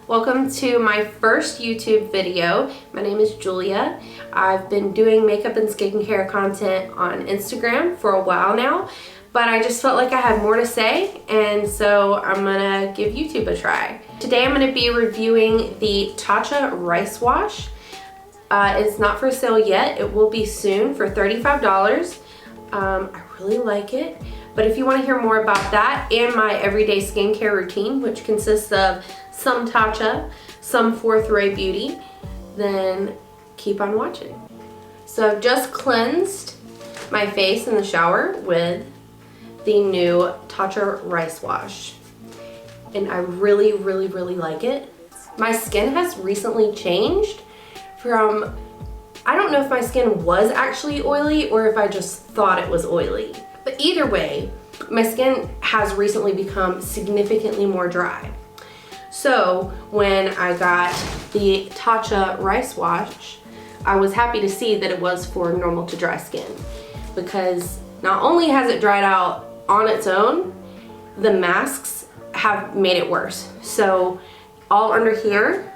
Welcome to my first YouTube video. My name is Julia. I've been doing makeup and skincare content on Instagram for a while now, but I just felt like I had more to say, and so I'm gonna give YouTube a try. Today I'm gonna be reviewing the Tatcha Rice Wash. It's not for sale yet. It will be soon for $35. I really like it. But if you want to hear more about that and my everyday skincare routine, which consists of some Tatcha, some Fourth Ray Beauty, then keep on watching. So I've just cleansed my face in the shower with the new Tatcha Rice Wash. And I really like it. My skin has recently changed from, I don't know if my skin was actually oily or if I just thought it was oily. But either way, my skin has recently become significantly more dry. So when I got the Tatcha Rice Wash, I was happy to see that it was for normal to dry skin, because not only has it dried out on its own, the masks have made it worse. So all under here,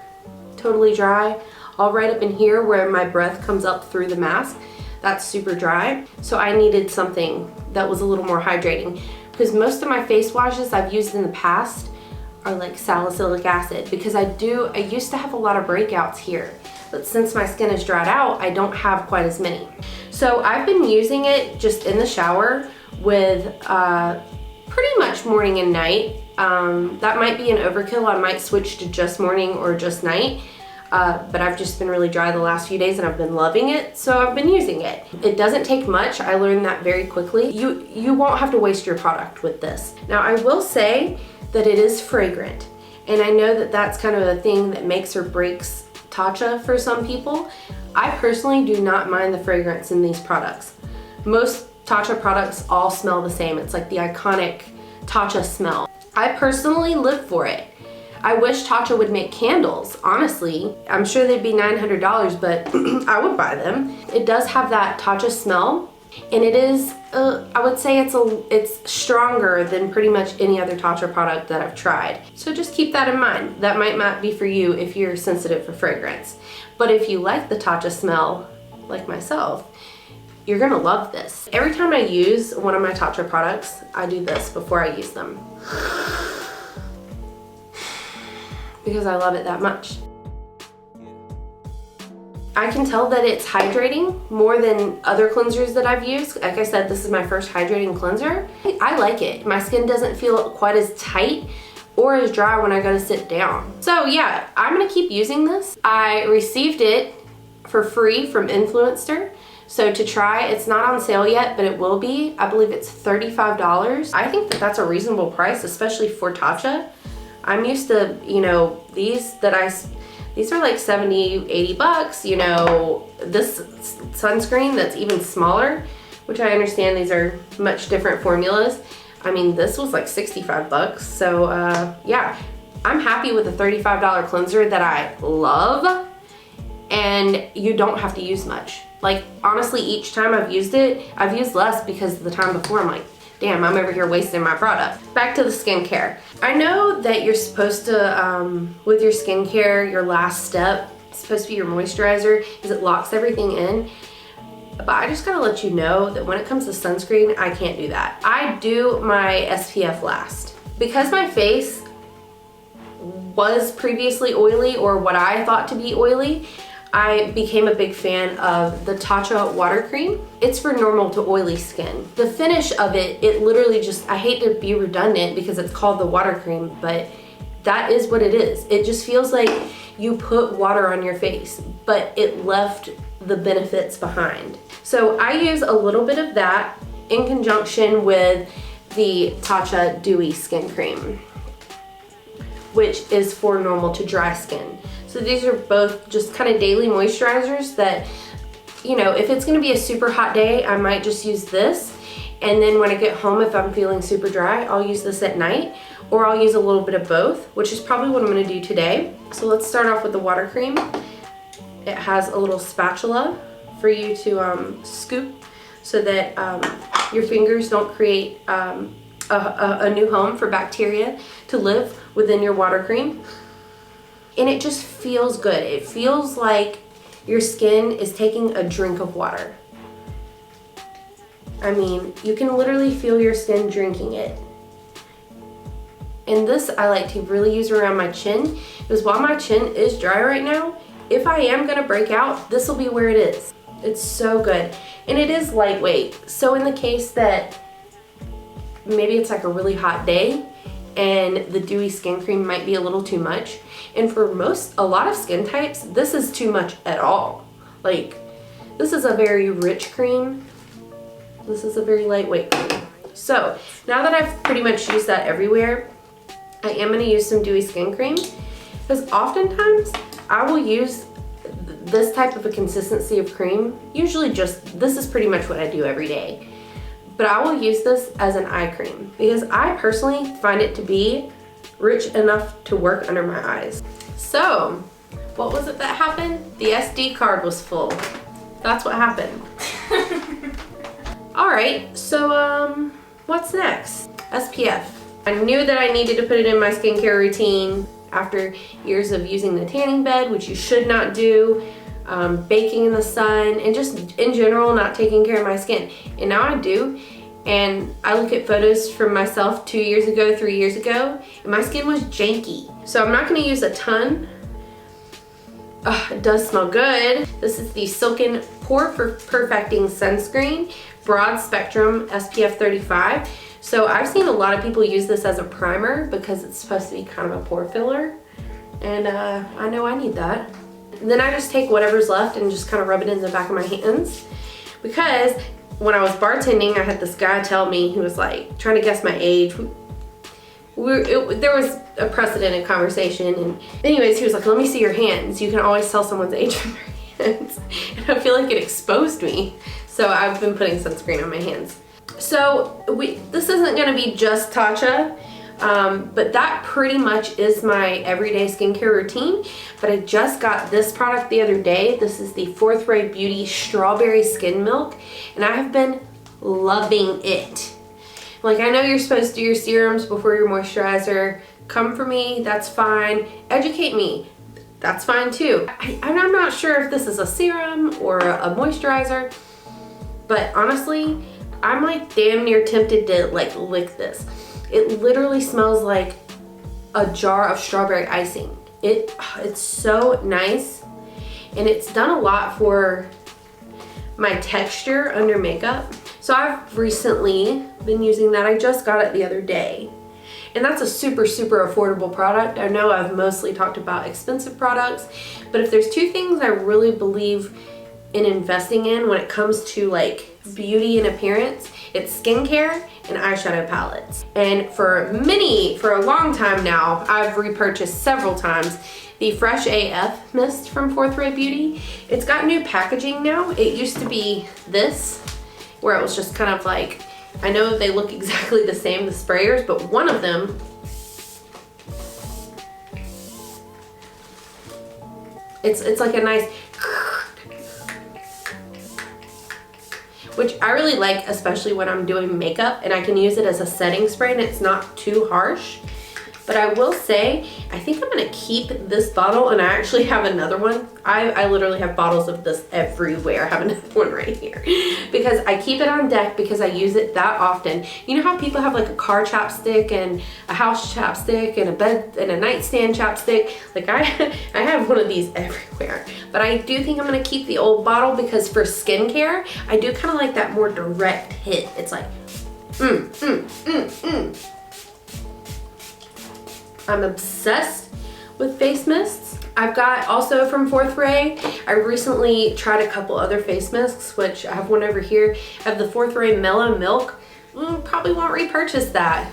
totally dry. All right up in here where my breath comes up through the mask, that's super dry. So I needed something that was a little more hydrating, because most of my face washes I've used in the past are like salicylic acid, because I used to have a lot of breakouts here, but since my skin is dried out, I don't have quite as many. So I've been using it just in the shower with pretty much morning and night. That might be an overkill. I might switch to just morning or just night. But I've just been really dry the last few days and I've been loving it, so I've been using it. It doesn't take much. I learned that very quickly. You won't have to waste your product with this. Now I will say that it is fragrant, and I know that that's kind of a thing that makes or breaks Tatcha for some people. I personally do not mind the fragrance in these products. Most Tatcha products all smell the same. It's like the iconic Tatcha smell. I personally live for it. I wish Tatcha would make candles, honestly. I'm sure they'd be $900, but I would buy them. It does have that Tatcha smell, and it is, I would say it's stronger than pretty much any other Tatcha product that I've tried. So just keep that in mind. That might not be for you if you're sensitive for fragrance. But if you like the Tatcha smell, like myself, you're gonna love this. Every time I use one of my Tatcha products, I do this before I use them, because I love it that much. I can tell that it's hydrating more than other cleansers that I've used. Like I said, this is my first hydrating cleanser. I like it. My skin doesn't feel quite as tight or as dry when I go to sit down. So yeah, I'm gonna keep using this. I received it for free from Influencer. So to try, it's not on sale yet, but it will be. I believe it's $35. I think that that's a reasonable price, especially for Tatcha. I'm used to, you know, these are like 70, 80 bucks, you know, this sunscreen that's even smaller, which I understand these are much different formulas. I mean, this was like 65 bucks. So yeah, I'm happy with the $35 cleanser that I love, and you don't have to use much. Like honestly, each time I've used it, I've used less, because the time before I'm like, damn, I'm over here wasting my product. Back to the skincare. I know that you're supposed to, with your skincare, your last step, it's supposed to be your moisturizer, because it locks everything in. But I just gotta let you know that when it comes to sunscreen, I can't do that. I do my SPF last. Because my face was previously oily, or what I thought to be oily, I became a big fan of the Tatcha water cream. It's for normal to oily skin. The finish of it, it literally just, I hate to be redundant because it's called the water cream, but that is what it is. It just feels like you put water on your face, but it left the benefits behind. So I use a little bit of that in conjunction with the Tatcha Dewy skin cream, which is for normal to dry skin. So these are both just kind of daily moisturizers that, you know, if it's gonna be a super hot day, I might just use this. And then when I get home, if I'm feeling super dry, I'll use this at night, or I'll use a little bit of both, which is probably what I'm gonna do today. So let's start off with the water cream. It has a little spatula for you to scoop so that your fingers don't create a new home for bacteria to live within your water cream. and it just feels good. It feels like your skin is taking a drink of water. I mean, you can literally feel your skin drinking it. And this I like to really use around my chin, because while my chin is dry right now, if I am gonna break out, this will be where it is. It's so good. And it is lightweight. So in the case that maybe it's like a really hot day and the Dewy skin cream might be a little too much. And for a lot of skin types, this is too much at all. Like, this is a very rich cream. This is a very lightweight cream. So now that I've pretty much used that everywhere, I am gonna use some Dewy skin cream, because oftentimes I will use this type of a consistency of cream. Usually this is pretty much what I do every day. But I will use this as an eye cream because I personally find it to be rich enough to work under my eyes. So, what was it that happened? The SD card was full. That's what happened. Alright, so what's next? SPF. I knew that I needed to put it in my skincare routine after years of using the tanning bed, which you should not do, baking in the sun, and just in general not taking care of my skin. And now I do, and I look at photos from myself 2 years ago, 3 years ago, and my skin was janky. So I'm not gonna use a ton. It does smell good. This is the Silken Pore Perfecting Sunscreen, Broad Spectrum SPF 35. So I've seen a lot of people use this as a primer because it's supposed to be kind of a pore filler. And I know I need that. And then I just take whatever's left and just kind of rub it in the back of my hands. Because when I was bartending, I had this guy tell me, he was like trying to guess my age. There was a precedented conversation, and anyways, he was like, let me see your hands. You can always tell someone's age from their hands. And I feel like it exposed me. So I've been putting sunscreen on my hands. So this isn't gonna be just Tatcha, but that pretty much is my everyday skincare routine. But I just got this product the other day. This is the Fourth Ray Beauty Strawberry Skin Milk, and I have been loving it. Like, I know you're supposed to do your serums before your moisturizer. Come for me, that's fine. Educate me, that's fine too. I'm not sure if this is a serum or a moisturizer, but honestly, I'm like damn near tempted to like lick this. It literally smells like a jar of strawberry icing. It's so nice, and it's done a lot for my texture under makeup. So I've recently been using that. I just got it the other day. And that's a super, super affordable product. I know I've mostly talked about expensive products, but if there's two things I really believe in investing in when it comes to like beauty and appearance, it's skincare and eyeshadow palettes. And for a long time now, I've repurchased several times the Fresh AF mist from Fourth Ray Beauty. It's got new packaging now. It used to be this, where it was just kind of like, I know they look exactly the same, the sprayers, but one of them, it's like a nice, which I really like, especially when I'm doing makeup, and I can use it as a setting spray and it's not too harsh. But I will say, I think I'm gonna keep this bottle, and I actually have another one. I literally have bottles of this everywhere. I have another one right here because I keep it on deck because I use it that often. You know how people have like a car chapstick and a house chapstick and a bed and a nightstand chapstick? Like I have one of these everywhere. But I do think I'm gonna keep the old bottle because for skincare, I do kind of like that more direct hit. It's like, I'm obsessed with face mists. I've got also from Fourth Ray, I recently tried a couple other face mists, which I have one over here. I have the Fourth Ray Mellow Milk. Probably won't repurchase that.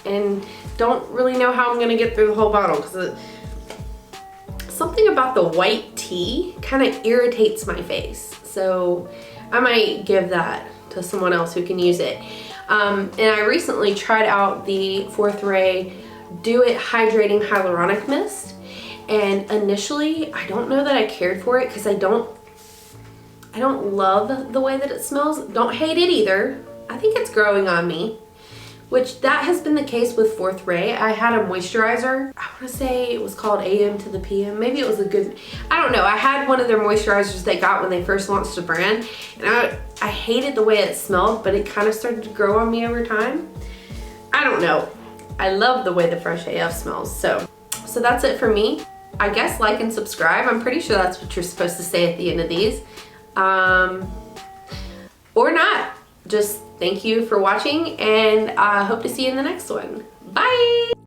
And don't really know how I'm gonna get through the whole bottle because something about the white tea kind of irritates my face. So I might give that to someone else who can use it. And I recently tried out the Fourth Ray Do It Hydrating Hyaluronic Mist, and initially I don't know that I cared for it because I don't love the way that it smells. Don't hate it either. I think it's growing on me, which that has been the case with Fourth Ray. I had a moisturizer, I want to say it was called AM to the PM. Maybe it was a good, I don't know. I had one of their moisturizers they got when they first launched the brand, and I hated the way it smelled, but it kind of started to grow on me over time. I don't know. I love the way the Fresh AF smells. So that's it for me. I guess like and subscribe. I'm pretty sure that's what you're supposed to say at the end of these. Or not. Just thank you for watching, and I hope to see you in the next one. Bye!